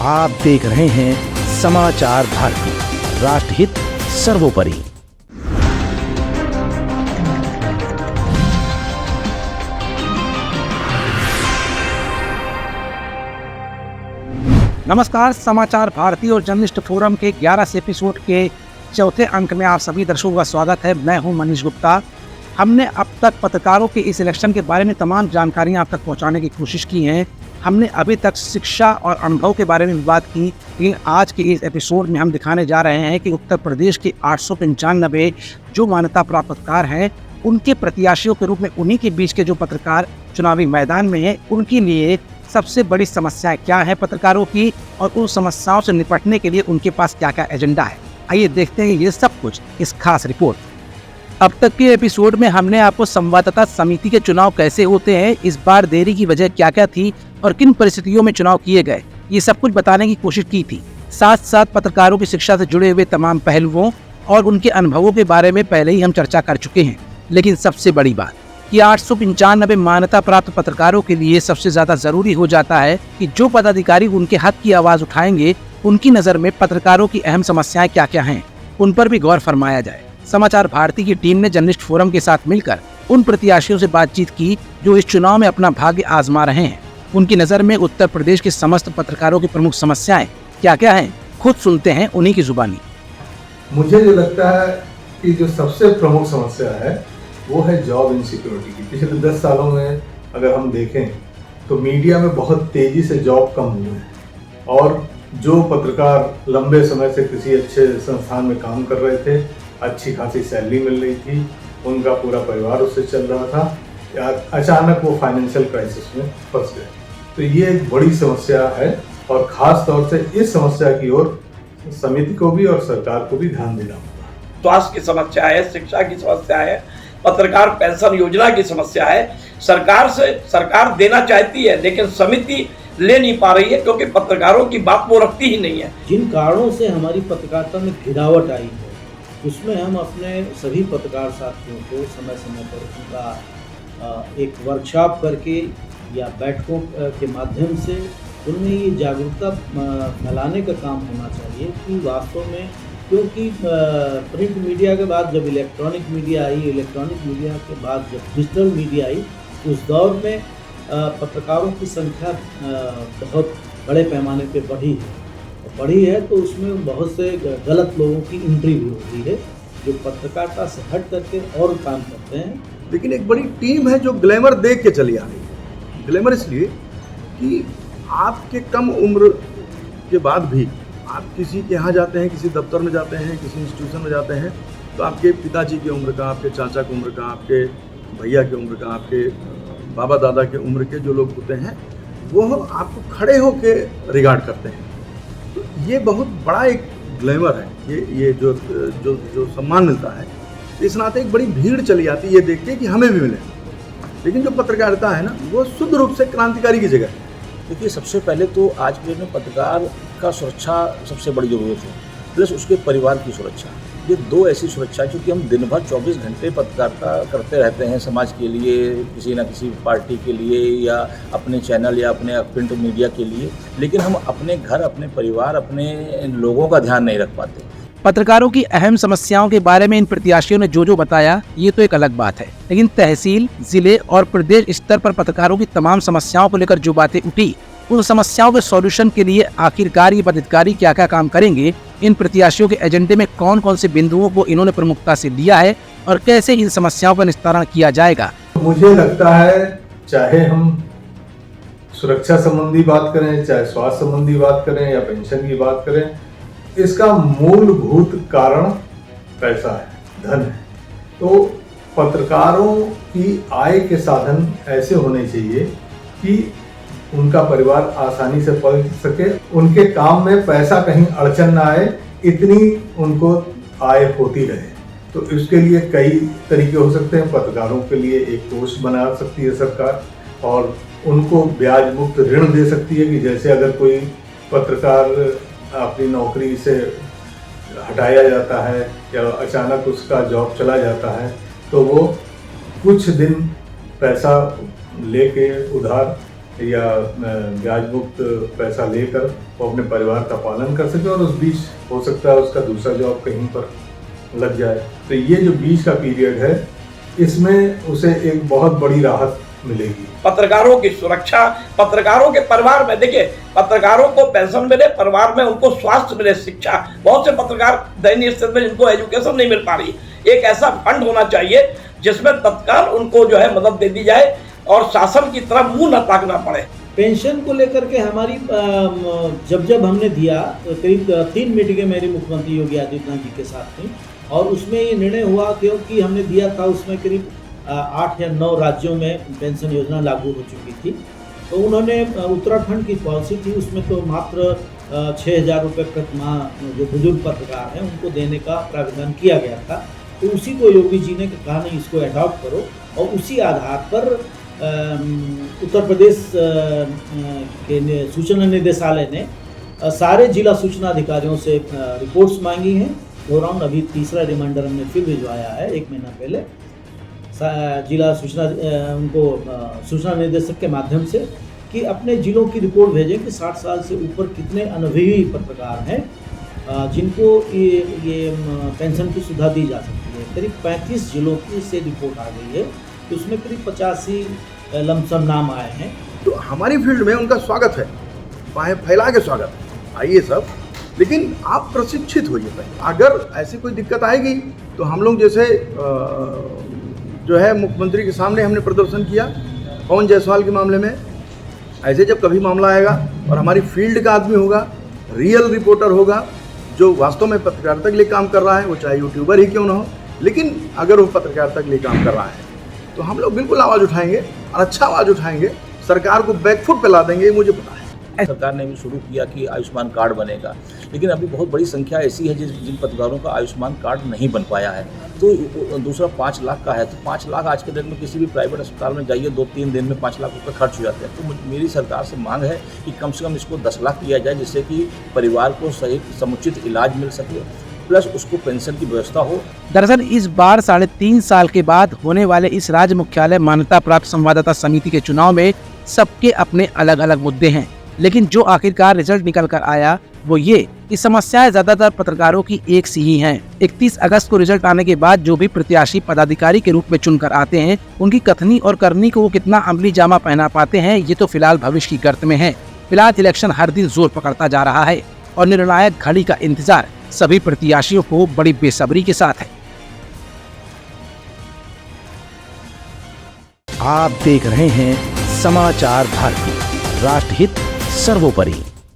आप देख रहे हैं समाचार भारती, राष्ट्रहित सर्वोपरि। नमस्कार, समाचार भारती और जर्नलिस्ट फोरम के 11 एपिसोड के चौथे अंक में आप सभी दर्शकों का स्वागत है। मैं हूं मनीष गुप्ता। हमने अब तक पत्रकारों के इस इलेक्शन के बारे में तमाम जानकारियां आप तक पहुंचाने की कोशिश की हैं। हमने अभी तक शिक्षा और अनुभव के बारे में बात की, लेकिन आज के इस एपिसोड में हम दिखाने जा रहे हैं कि उत्तर प्रदेश के 895 जो मान्यता प्राप्त पत्रकार हैं, उनके प्रत्याशियों के रूप में उन्हीं के बीच के जो पत्रकार चुनावी मैदान में हैं, उनके लिए सबसे बड़ी समस्याएं क्या है पत्रकारों की, और उन समस्याओं से निपटने के लिए उनके पास क्या क्या एजेंडा है। आइए देखते हैं ये सब कुछ इस खास रिपोर्ट। अब तक के एपिसोड में हमने आपको संवाददाता समिति के चुनाव कैसे होते हैं, इस बार देरी की वजह क्या क्या थी और किन परिस्थितियों में चुनाव किए गए, ये सब कुछ बताने की कोशिश की थी। साथ साथ पत्रकारों की शिक्षा से जुड़े हुए तमाम पहलुओं और उनके अनुभवों के बारे में पहले ही हम चर्चा कर चुके हैं। लेकिन सबसे बड़ी बात कि 895 मान्यता प्राप्त पत्रकारों के लिए सबसे ज्यादा जरूरी हो जाता है कि जो पदाधिकारी उनके हक की आवाज उठाएंगे, उनकी नजर में पत्रकारों की अहम समस्याएं क्या क्या हैं, उन पर भी गौर फरमाया जाए। समाचार भारती की टीम ने जर्नलिस्ट फोरम के साथ मिलकर उन प्रत्याशियों से बातचीत की जो इस चुनाव में अपना भाग्य आजमा रहे हैं। उनकी नजर में उत्तर प्रदेश के समस्त पत्रकारों की प्रमुख समस्याएं क्या क्या हैं, खुद सुनते हैं उन्हीं की जुबानी। मुझे जो लगता है कि जो सबसे प्रमुख समस्या है वो है जॉब इनसिक्योरिटी की। पिछले 10 सालों में अगर हम देखें तो मीडिया में बहुत तेजी से जॉब कम हुए हैं, और जो पत्रकार लंबे समय से किसी अच्छे संस्थान में काम कर रहे थे, अच्छी खासी सैलरी मिल रही थी, उनका पूरा परिवार उससे चल रहा था, अचानक वो फाइनेंशियल क्राइसिस में फंस गए। तो ये एक बड़ी समस्या है, और ख़ास तौर से इस समस्या की ओर समिति को भी और सरकार को भी ध्यान देना होगा। स्वास्थ्य की समस्या है, शिक्षा की समस्या है, पत्रकार पेंशन योजना की समस्या है। सरकार देना चाहती है, लेकिन समिति ले नहीं पा रही है, क्योंकि पत्रकारों की बात वो रखती ही नहीं है। जिन कारणों से हमारी पत्रकारिता में गिरावट आई है, उसमें हम अपने सभी पत्रकार साथियों को समय समय पर उनका एक वर्कशॉप करके या बैठकों के माध्यम से उनमें ये जागरूकता फैलाने का काम होना चाहिए कि वास्तव में, क्योंकि प्रिंट मीडिया के बाद जब इलेक्ट्रॉनिक मीडिया आई, इलेक्ट्रॉनिक मीडिया के बाद जब डिजिटल मीडिया आई, उस दौर में पत्रकारों की संख्या बहुत बड़े पैमाने पे बढ़ी है, तो उसमें बहुत से गलत लोगों की एंट्री भी हो रही है जो पत्रकारिता से हट करके और काम करते हैं। लेकिन एक बड़ी टीम है जो ग्लैमर देख के चली आ रही है। ग्लैमर इसलिए कि आपके कम उम्र के बाद भी आप किसी के यहाँ जाते हैं, किसी दफ्तर में जाते हैं, किसी इंस्टीट्यूशन में जाते हैं, तो आपके पिताजी की उम्र का, आपके चाचा की उम्र का, आपके भैया की उम्र का, आपके बाबा दादा की उम्र के जो लोग होते हैं, वो आपको खड़े होकर रिगार्ड करते हैं। तो ये बहुत बड़ा एक ग्लैमर है, ये जो सम्मान मिलता है, इस नाते एक बड़ी भीड़ चली आती है ये देख के कि हमें भी मिले। लेकिन जो पत्रकारिता है ना, वो शुद्ध रूप से क्रांतिकारी की जगह है। देखिए, सबसे पहले तो आज के में पत्रकार का सुरक्षा सबसे बड़ी ज़रूरत है, प्लस उसके परिवार की सुरक्षा। ये दो ऐसी सुरक्षा है, क्योंकि हम दिन भर 24 घंटे पत्रकारिता करते रहते हैं समाज के लिए, किसी न किसी पार्टी के लिए, या अपने चैनल या अपने प्रिंट मीडिया के लिए, लेकिन हम अपने घर, अपने परिवार, अपने लोगों का ध्यान नहीं रख पाते। पत्रकारों की अहम समस्याओं के बारे में इन प्रत्याशियों ने जो बताया, ये तो एक अलग बात है, लेकिन तहसील, जिले और प्रदेश स्तर पर पत्रकारों की तमाम समस्याओं को लेकर जो बातें उठी, उन समस्याओं के सॉल्यूशन के लिए आखिरकार ये पदाधिकारी क्या क्या काम करेंगे, इन प्रत्याशियों के एजेंडे में कौन कौन से बिंदुओं को इन्होंने प्रमुखता से लिया है और कैसे इन समस्याओं का निस्तारण किया जाएगा। मुझे लगता है, चाहे हम सुरक्षा संबंधी बात करें, चाहे स्वास्थ्य संबंधी बात करें या पेंशन की बात करें, इसका मूलभूत कारण पैसा है, धन है। तो पत्रकारों की आय के साधन ऐसे होने चाहिए कि उनका परिवार आसानी से पल सके, उनके काम में पैसा कहीं अड़चन ना आए, इतनी उनको आय होती रहे। तो इसके लिए कई तरीके हो सकते हैं। पत्रकारों के लिए एक कोष बना सकती है सरकार, और उनको ब्याज मुक्त ऋण दे सकती है कि जैसे अगर कोई पत्रकार अपनी नौकरी से हटाया जाता है या अचानक उसका जॉब चला जाता है, तो वो कुछ दिन पैसा लेके उधार या ब्याज मुक्त पैसा लेकर वो अपने परिवार का पालन कर सके, और उस बीच हो सकता है उसका दूसरा जॉब कहीं पर लग जाए। तो ये जो बीच का पीरियड है, इसमें उसे एक बहुत बड़ी राहत मिलेगी। पत्रकारों की सुरक्षा, पत्रकारों के परिवार में, देखिए पत्रकारों को पेंशन मिले, परिवार में उनको स्वास्थ्य मिले, शिक्षा, बहुत से पत्रकार दयनीय स्थिति में जिनको एजुकेशन नहीं मिल पा रही, एक ऐसा फंड होना चाहिए जिसमें तत्काल उनको जो है मदद दे दी जाए और शासन की तरफ मुंह न ताकना पड़े। पेंशन को लेकर के हमारी जब हमने दिया तो करीब 3 मीटिंगें मेरी मुख्यमंत्री योगी आदित्यनाथ जी के साथ थी, और उसमें ये निर्णय हुआ क्योंकि हमने दिया था उसमें करीब 8 या 9 राज्यों में पेंशन योजना लागू हो चुकी थी। तो उन्होंने उत्तराखंड की पॉलिसी थी, उसमें तो मात्र 6,000 रुपये प्रति माह जो बुजुर्ग पत्रकार हैं उनको देने का प्रावधान किया गया था। तो उसी को योगी जी ने कहा नहीं, इसको अडॉप्ट करो, और उसी आधार पर उत्तर प्रदेश के सूचना निदेशालय ने सारे जिला सूचना अधिकारियों से रिपोर्ट्स मांगी हैं। दोहराउंड अभी तीसरा रिमाइंडर हमने फिर भिजवाया है 1 महीना पहले जिला सूचना उनको सूचना निदेशक के माध्यम से कि अपने जिलों की रिपोर्ट भेजें कि 60 साल से ऊपर कितने अनुभवी पत्रकार हैं जिनको ये पेंशन की सुविधा दी जा सकती है। करीब 35 जिलों की से रिपोर्ट आ गई है, तो उसमें करीब 85 लमसम नाम आए हैं। तो हमारी फील्ड में उनका स्वागत है, फैला के स्वागत है, आइए सब, लेकिन आप प्रशिक्षित होइए पहले। अगर ऐसी कोई दिक्कत आएगी तो हम लोग जैसे जो है मुख्यमंत्री के सामने हमने प्रदर्शन किया पवन जायसवाल के मामले में, ऐसे जब कभी मामला आएगा और हमारी फील्ड का आदमी होगा, रियल रिपोर्टर होगा जो वास्तव में पत्रकारिता के लिए काम कर रहा है, वो चाहे यूट्यूबर ही क्यों ना हो, लेकिन अगर वो पत्रकारिता के लिए काम कर रहा है तो हम लोग बिल्कुल आवाज़ उठाएंगे और अच्छा आवाज़ उठाएंगे, सरकार को बैकफुट पे ला देंगे, ये मुझे पता है। सरकार ने भी शुरू किया कि आयुष्मान कार्ड बनेगा, लेकिन अभी बहुत बड़ी संख्या ऐसी है जिन पत्रकारों का आयुष्मान कार्ड नहीं बन पाया है। तो दूसरा 5 लाख का है, तो 5 लाख आज के डेट में किसी भी प्राइवेट अस्पताल में जाइए 2-3 दिन में 5 लाख रुपये खर्च हो जाते हैं। तो मेरी सरकार से मांग है कि कम से कम इसको 10 लाख किया जाए, जिससे कि परिवार को सही समुचित इलाज मिल सके, प्लस उसको पेंशन की व्यवस्था हो। दरअसल इस बार 3.5 साल के बाद होने वाले इस राज्य मुख्यालय मान्यता प्राप्त संवाददाता समिति के चुनाव में सबके अपने अलग अलग मुद्दे हैं, लेकिन जो आखिरकार रिजल्ट निकल कर आया वो ये कि समस्याएं ज्यादातर पत्रकारों की एक सी ही हैं। 31 अगस्त को रिजल्ट आने के बाद जो भी प्रत्याशी पदाधिकारी के रूप में चुनकर आते हैं, उनकी कथनी और करनी को वो कितना अमली जामा पहना पाते हैं, ये तो फिलहाल भविष्य की गर्त में है। फिलहाल इलेक्शन हर दिन जोर पकड़ता जा रहा है और निर्णायक घड़ी का इंतजार सभी प्रत्याशियों को बड़ी बेसब्री के साथ है। आप देख रहे हैं समाचार भारती, राष्ट्रहित सर्वोपरि।